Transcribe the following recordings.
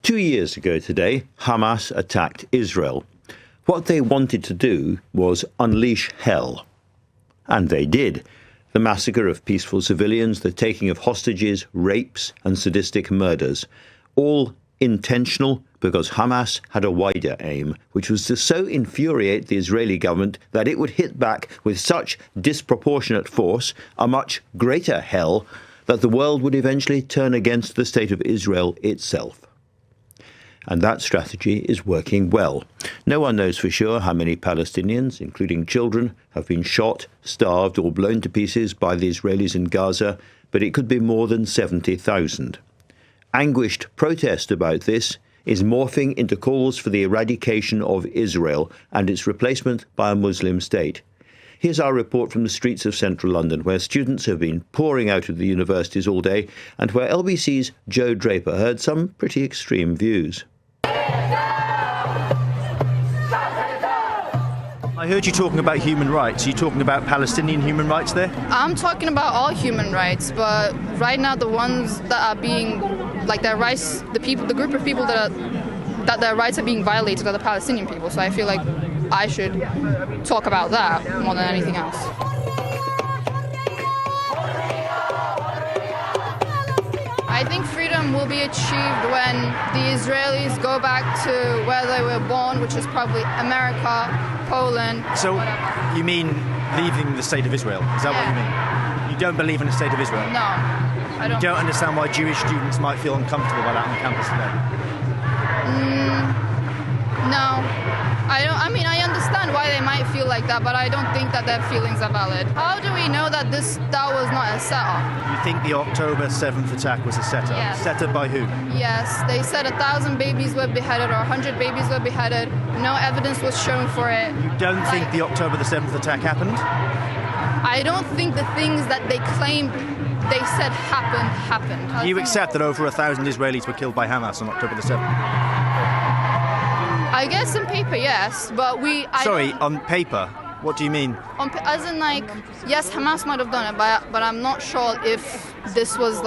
2 years ago today, Hamas attacked Israel. What they wanted to do was unleash hell. And they did. The massacre of peaceful civilians, the taking of hostages, rapes and sadistic murders. All intentional because Hamas had a wider aim, which was to so infuriate the Israeli government that it would hit back with such disproportionate force, a much greater hell, that the world would eventually turn against the state of Israel itself. And that strategy is working well. No one knows for sure how many Palestinians, including children, have been shot, starved or blown to pieces by the Israelis in Gaza, but it could be more than 70,000. Anguished protest about this is morphing into calls for the eradication of Israel and its replacement by a Muslim state. Here's our report from the streets of central London, where students have been pouring out of the universities all day and where LBC's Joe Draper heard some pretty extreme views. I heard you talking about human rights. Are you talking about Palestinian human rights there? I'm talking about all human rights, but right now the ones that are being, like their rights, the group of people that their rights are being violated are the Palestinian people. So I feel like I should talk about that more than anything else. I think freedom will be achieved when the Israelis go back to where they were born, which is probably America, Poland. So you mean leaving the state of Israel? Is that what you mean? You don't believe in the state of Israel? No, I don't. You don't understand why Jewish students might feel uncomfortable by that on campus today? No. I understand why they might feel like that, but I don't think that their feelings are valid. How do we know that that was not a setup? You think the October 7th attack was a setup? Yes. Set up by who? Yes, they said 1,000 babies were beheaded or 100 babies were beheaded. No evidence was shown for it. You don't think the October the 7th attack happened? I don't think the things that they claimed they said happened. You accept that over 1,000 Israelis were killed by Hamas on October the 7th? I guess on paper, yes, but on paper? What do you mean? As in, yes, Hamas might have done it, but I'm not sure if this was,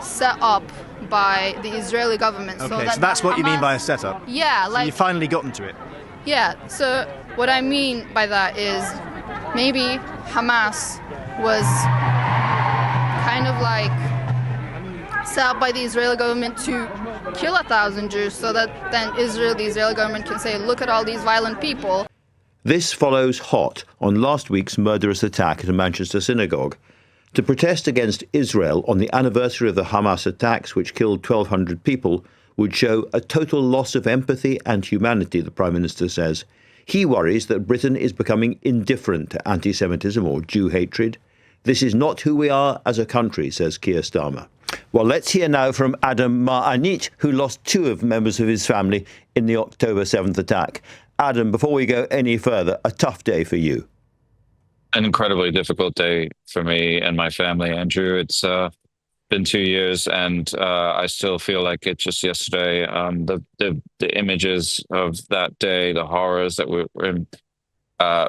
set up by the Israeli government. Okay, so that's what you mean by a setup? Yeah. So you've finally gotten to it? Yeah, so what I mean by that is maybe Hamas was kind of set up by the Israeli government to kill 1,000 Jews so that then the Israeli government can say, look at all these violent people. This follows hot on last week's murderous attack at a Manchester synagogue. To protest against Israel on the anniversary of the Hamas attacks, which killed 1,200 people, would show a total loss of empathy and humanity, the Prime Minister says. He worries that Britain is becoming indifferent to anti-Semitism or Jew hatred. This is not who we are as a country, says Keir Starmer. Well, let's hear now from Adam Marr, who lost two members of his family in the October 7th attack. Adam, before we go any further, a tough day for you. An incredibly difficult day for me and my family, Andrew. It's been 2 years, and I still feel like it's just yesterday. The images of that day, the horrors that were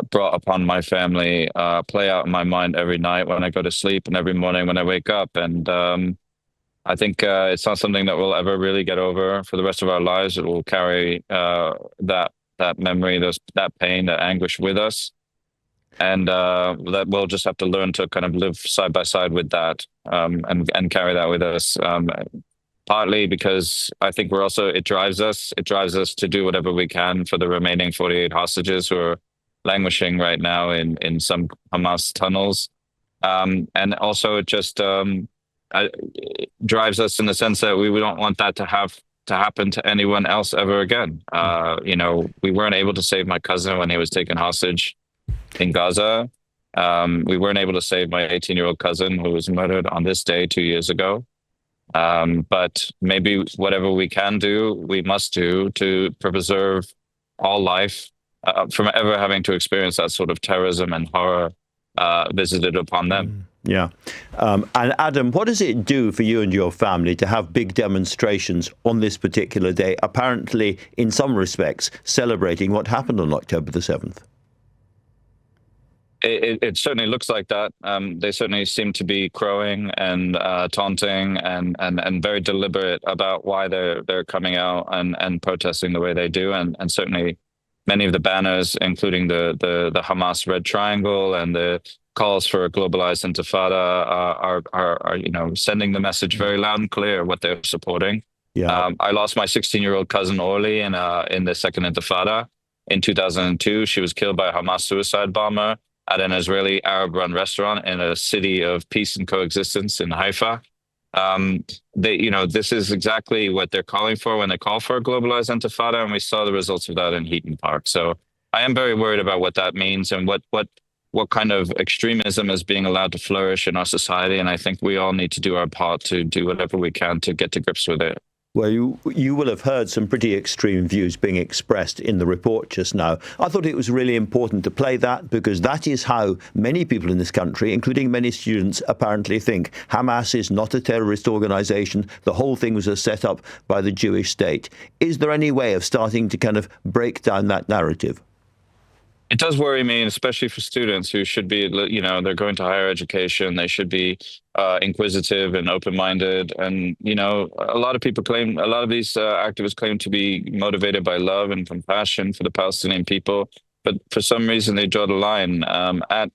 brought upon my family, play out in my mind every night when I go to sleep and every morning when I wake up. And I think it's not something that we'll ever really get over for the rest of our lives. It will carry that memory, that pain, that anguish with us. And that we'll just have to learn to kind of live side by side with that and carry that with us. Partly because I think it drives us to do whatever we can for the remaining 48 hostages who are languishing right now in some Hamas tunnels. And also it just drives us in the sense that we don't want that to happen to anyone else ever again. We weren't able to save my cousin when he was taken hostage in Gaza. We weren't able to save my 18-year-old cousin who was murdered on this day 2 years ago. But maybe whatever we can do, we must do to preserve all life from ever having to experience that sort of terrorism and horror visited upon them. Yeah. And Adam, what does it do for you and your family to have big demonstrations on this particular day, apparently, in some respects, celebrating what happened on October the 7th? It certainly looks like that. They certainly seem to be crowing and taunting and very deliberate about why they're coming out and protesting the way they do. And certainly many of the banners, including the Hamas red triangle and the calls for a globalized intifada, are sending the message very loud and clear what they're supporting. Yeah. I lost my 16-year-old cousin Orly in the second intifada in 2002. She was killed by a Hamas suicide bomber at an Israeli Arab-run restaurant in a city of peace and coexistence in Haifa. This is exactly what they're calling for when they call for a globalized intifada, and we saw the results of that in Heaton Park. So I am very worried about what that means and what kind of extremism is being allowed to flourish in our society. And I think we all need to do our part to do whatever we can to get to grips with it. Well, you will have heard some pretty extreme views being expressed in the report just now. I thought it was really important to play that because that is how many people in this country, including many students, apparently think. Hamas is not a terrorist organisation. The whole thing was set up by the Jewish state. Is there any way of starting to kind of break down that narrative? It does worry me, especially for students who should be, they're going to higher education. They should be inquisitive and open-minded. And, a lot of these activists claim to be motivated by love and compassion for the Palestinian people. But for some reason, they draw the line at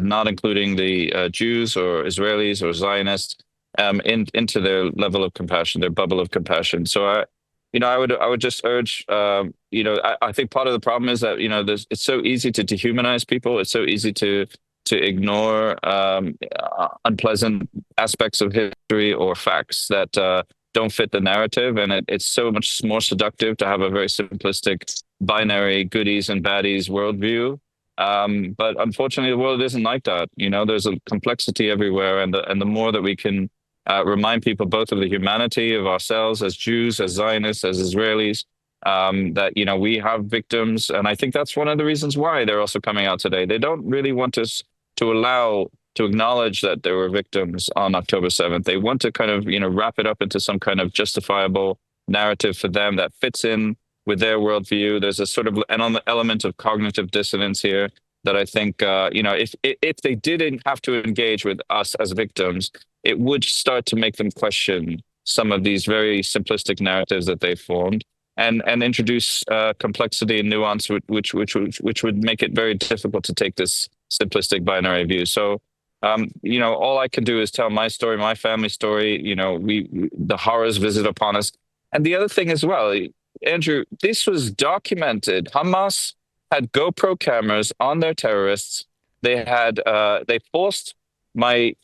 not including the Jews or Israelis or Zionists into their level of compassion, their bubble of compassion. So I would just urge, I think part of the problem is that, it's so easy to dehumanize people. It's so easy to ignore unpleasant aspects of history or facts that don't fit the narrative. And it's so much more seductive to have a very simplistic binary goodies and baddies worldview. But unfortunately, the world isn't like that. There's a complexity everywhere. And the more that we can remind people both of the humanity of ourselves as Jews, as Zionists, as Israelis, that, we have victims. And I think that's one of the reasons why they're also coming out today. They don't really want us to acknowledge that there were victims on October 7th. They want to kind of, wrap it up into some kind of justifiable narrative for them that fits in with their worldview. There's a sort of an element of cognitive dissonance here that I think, if they didn't have to engage with us as victims, it would start to make them question some of these very simplistic narratives that they formed, and introduce complexity and nuance, which would make it very difficult to take this simplistic binary view. So, all I can do is tell my story, my family story. The horrors visit upon us, and the other thing as well, Andrew, this was documented. Hamas had GoPro cameras on their terrorists. They forced my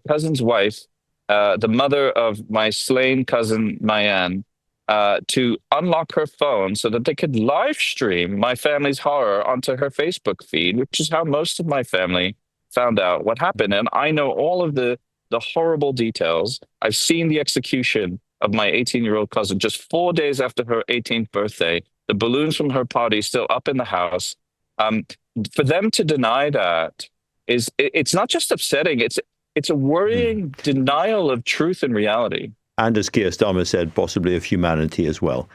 cousin's wife, the mother of my slain cousin Mayan, to unlock her phone so that they could live stream my family's horror onto her Facebook feed, which is how most of my family found out what happened. And I know all of the horrible details. I've seen the execution of my 18-year-old cousin just 4 days after her 18th birthday. The balloons from her party still up in the house. For them to deny that it's not just upsetting. It's a worrying denial of truth and reality. And as Keir Starmer said, possibly of humanity as well.